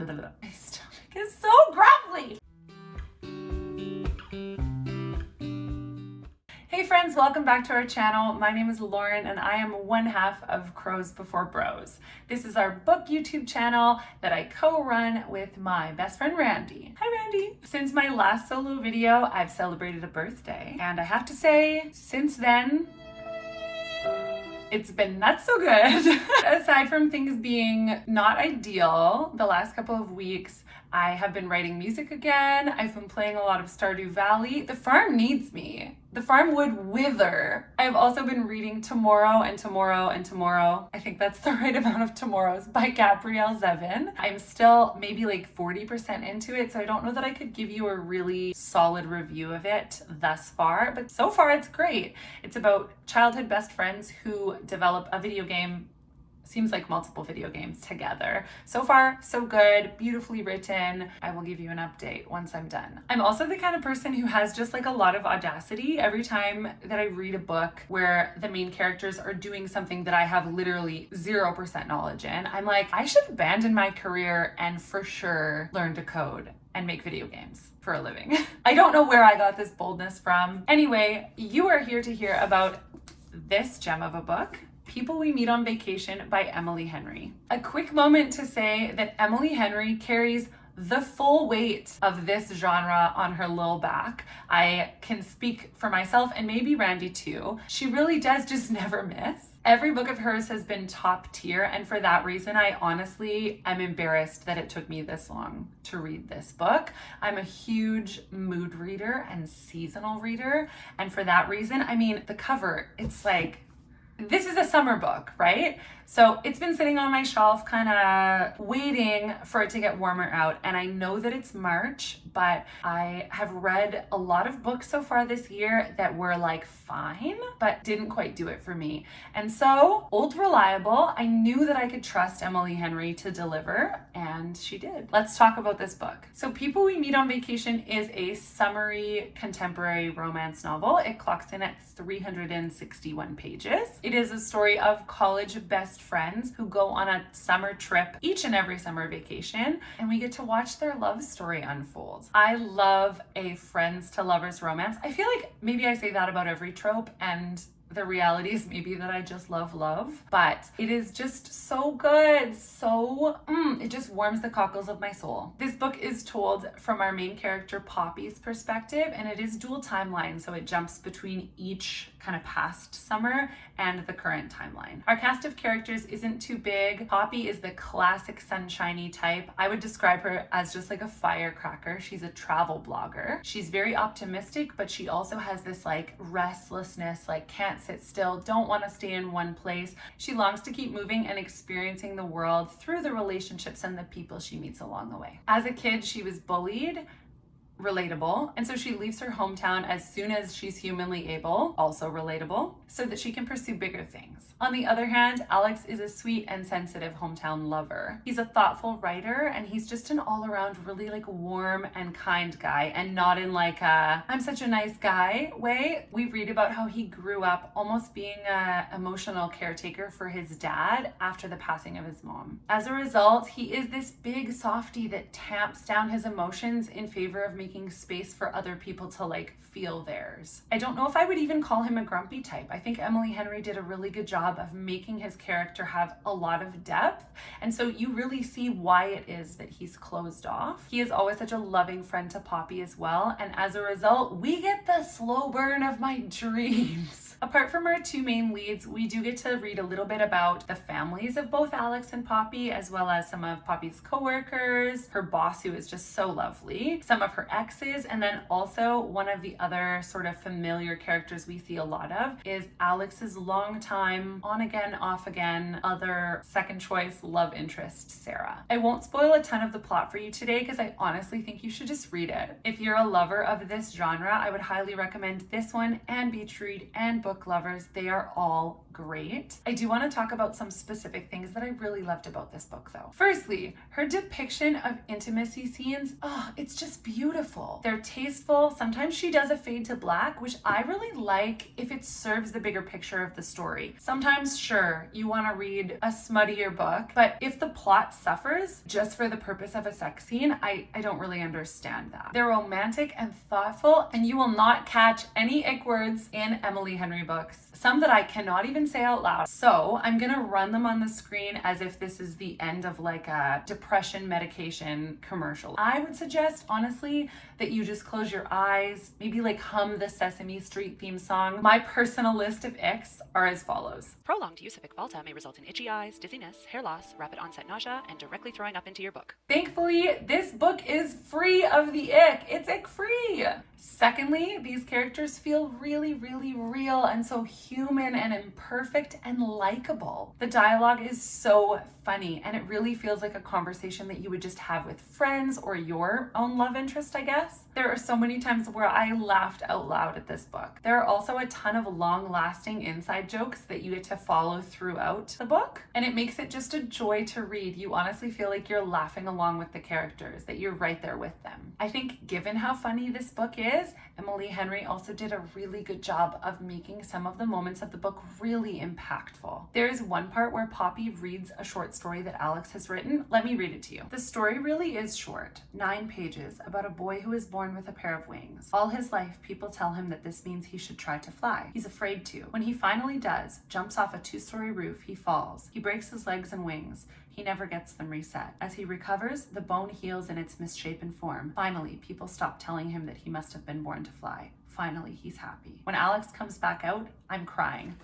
My stomach is so grumbly. Hey friends, welcome back to our channel. My name is Lauren and I am one half of Crows Before Bros. This is our book YouTube channel that I co-run with my best friend Randy. Hi Randy! Since my last solo video, I've celebrated a birthday, and I have to say, since then, it's been not so good. Aside from things being not ideal, the last couple of weeks, I have been writing music again. I've been playing a lot of Stardew Valley. The farm needs me. The farm would wither. I've also been reading Tomorrow and Tomorrow and Tomorrow. I think that's the right amount of tomorrows by Gabrielle Zevin. I'm still maybe like 40% into it, so I don't know that I could give you a really solid review of it thus far, but so far it's great. It's about childhood best friends who develop a video game. Seems like multiple video games together. So far, so good, beautifully written. I will give you an update once I'm done. I'm also the kind of person who has just like a lot of audacity every time that I read a book where the main characters are doing something that I have literally 0% knowledge in. I'm like, I should abandon my career and for sure learn to code and make video games for a living. I don't know where I got this boldness from. Anyway, you are here to hear about this gem of a book, People We Meet on Vacation by Emily Henry. A quick moment to say that Emily Henry carries the full weight of this genre on her little back. I can speak for myself and maybe Randy too. She really does just never miss. Every book of hers has been top tier, and for that reason, I honestly am embarrassed that it took me this long to read this book. I'm a huge mood reader and seasonal reader, and for that reason, I mean, the cover, it's like, this is a summer book, right? So it's been sitting on my shelf, kind of waiting for it to get warmer out. And I know that it's March, but I have read a lot of books so far this year that were like fine, but didn't quite do it for me. And so, old reliable, I knew that I could trust Emily Henry to deliver, and she did. Let's talk about this book. So People We Meet on Vacation is a summery contemporary romance novel. It clocks in at 361 pages. It is a story of college best friends who go on a summer trip each and every summer vacation, and we get to watch their love story unfold. I love a friends to lovers romance. I feel like maybe I say that about every trope, and the reality is maybe that I just love love, but it is just so good. It just warms the cockles of my soul. This book is told from our main character Poppy's perspective, and it is dual timeline, so it jumps between each kind of past summer and the current timeline. Our cast of characters isn't too big. Poppy is the classic sunshiny type. I would describe her as just like a firecracker. She's a travel blogger. She's very optimistic, but she also has this like restlessness, like can't sit still, don't want to stay in one place. She longs to keep moving and experiencing the world through the relationships and the people she meets along the way. As a kid, she was bullied, relatable, and so she leaves her hometown as soon as she's humanly able, also relatable, so that she can pursue bigger things. On the other hand, Alex is a sweet and sensitive hometown lover. He's a thoughtful writer, and he's just an all-around really like warm and kind guy, and not in like a I'm such a nice guy way. We read about how he grew up almost being a emotional caretaker for his dad after the passing of his mom. As a result, he is this big softie that tamps down his emotions in favor of making space for other people to like feel theirs. I don't know if I would even call him a grumpy type. I think Emily Henry did a really good job of making his character have a lot of depth, and so you really see why it is that he's closed off. He is always such a loving friend to Poppy as well, and as a result, we get the slow burn of my dreams. Apart from our two main leads, we do get to read a little bit about the families of both Alex and Poppy, as well as some of Poppy's co-workers, her boss who is just so lovely, some of her exes, and then also one of the other sort of familiar characters we see a lot of is Alex's longtime, on again, off again, other second choice love interest, Sarah. I won't spoil a ton of the plot for you today because I honestly think you should just read it. If you're a lover of this genre, I would highly recommend this one and Beach Read and Book Lovers. They are all great. I do want to talk about some specific things that I really loved about this book though. Firstly, her depiction of intimacy scenes, it's just beautiful. They're tasteful. Sometimes she does a fade to black, which I really like if it serves the bigger picture of the story. Sometimes, sure, you want to read a smuttier book, but if the plot suffers just for the purpose of a sex scene, I don't really understand that. They're romantic and thoughtful, and you will not catch any ick words in Emily Henry books, some that I cannot even say out loud. So I'm gonna run them on the screen as if this is the end of like a depression medication commercial. I would suggest, honestly, that you just close your eyes, maybe like hum the Sesame Street theme song. My personal list of icks are as follows. Prolonged use of Icvalta may result in itchy eyes, dizziness, hair loss, rapid onset nausea, and directly throwing up into your book. Thankfully, this book is free of the ick. It's ick free. Secondly, these characters feel really, really real and so human and imperfect and likable. The dialogue is so funny and it really feels like a conversation that you would just have with friends or your own love interest, I guess. There are so many times where I laughed out loud at this book. There are also a ton of long-lasting inside jokes that you get to follow throughout the book, and it makes it just a joy to read. You honestly feel like you're laughing along with the characters, that you're right there with them. I think given how funny this book is, Emily Henry also did a really good job of making some of the moments of the book really impactful. There is one part where Poppy reads a short story that Alex has written. Let me read it to you. The story really is short, 9 pages, about a boy who is born with a pair of wings. All his life, people tell him that this means he should try to fly. He's afraid to. When he finally does, jumps off a 2-story roof, he falls. He breaks his legs and wings. He never gets them reset. As he recovers, the bone heals in its misshapen form. Finally, people stop telling him that he must have been born to fly. Finally, he's happy. When Alex comes back out, I'm crying.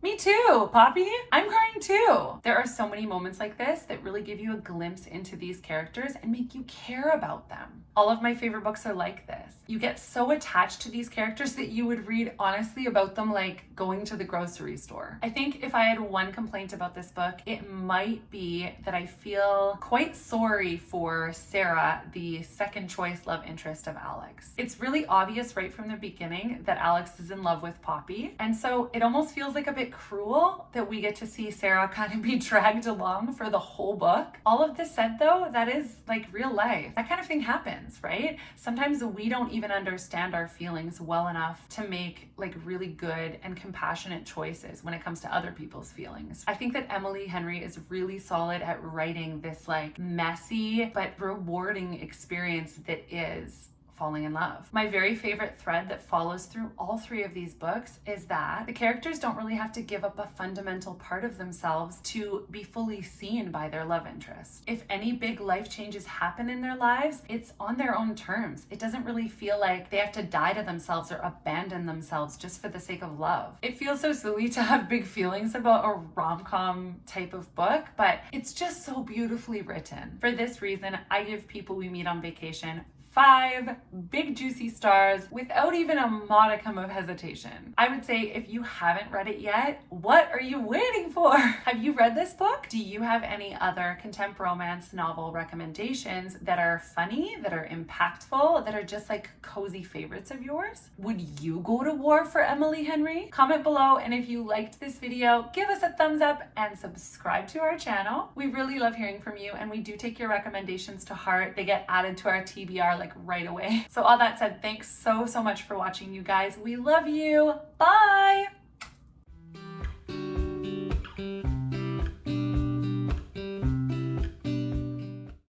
Me too, Poppy. I'm crying too. There are so many moments like this that really give you a glimpse into these characters and make you care about them. All of my favorite books are like this. You get so attached to these characters that you would read honestly about them like going to the grocery store. I think if I had one complaint about this book, it might be that I feel quite sorry for Sarah, the second choice love interest of Alex. It's really obvious right from the beginning that Alex is in love with Poppy, and so it almost feels like a bit cruel that we get to see Sarah kind of be dragged along for the whole book. All of this said though, that is like real life. That kind of thing happens, right? Sometimes we don't even understand our feelings well enough to make like really good and compassionate choices when it comes to other people's feelings. I think that Emily Henry is really solid at writing this like messy but rewarding experience that is falling in love. My very favorite thread that follows through all 3 of these books is that the characters don't really have to give up a fundamental part of themselves to be fully seen by their love interest. If any big life changes happen in their lives, it's on their own terms. It doesn't really feel like they have to die to themselves or abandon themselves just for the sake of love. It feels so silly to have big feelings about a rom-com type of book, but it's just so beautifully written. For this reason, I give People We Meet on Vacation 5 big juicy stars without even a modicum of hesitation. I would say if you haven't read it yet, what are you waiting for? Have you read this book? Do you have any other contemporary romance novel recommendations that are funny, that are impactful, that are just like cozy favorites of yours? Would you go to war for Emily Henry? Comment below, and if you liked this video, give us a thumbs up and subscribe to our channel. We really love hearing from you, and we do take your recommendations to heart. They get added to our TBR like right away. So all that said, thanks so much for watching, you guys. We love you. Bye.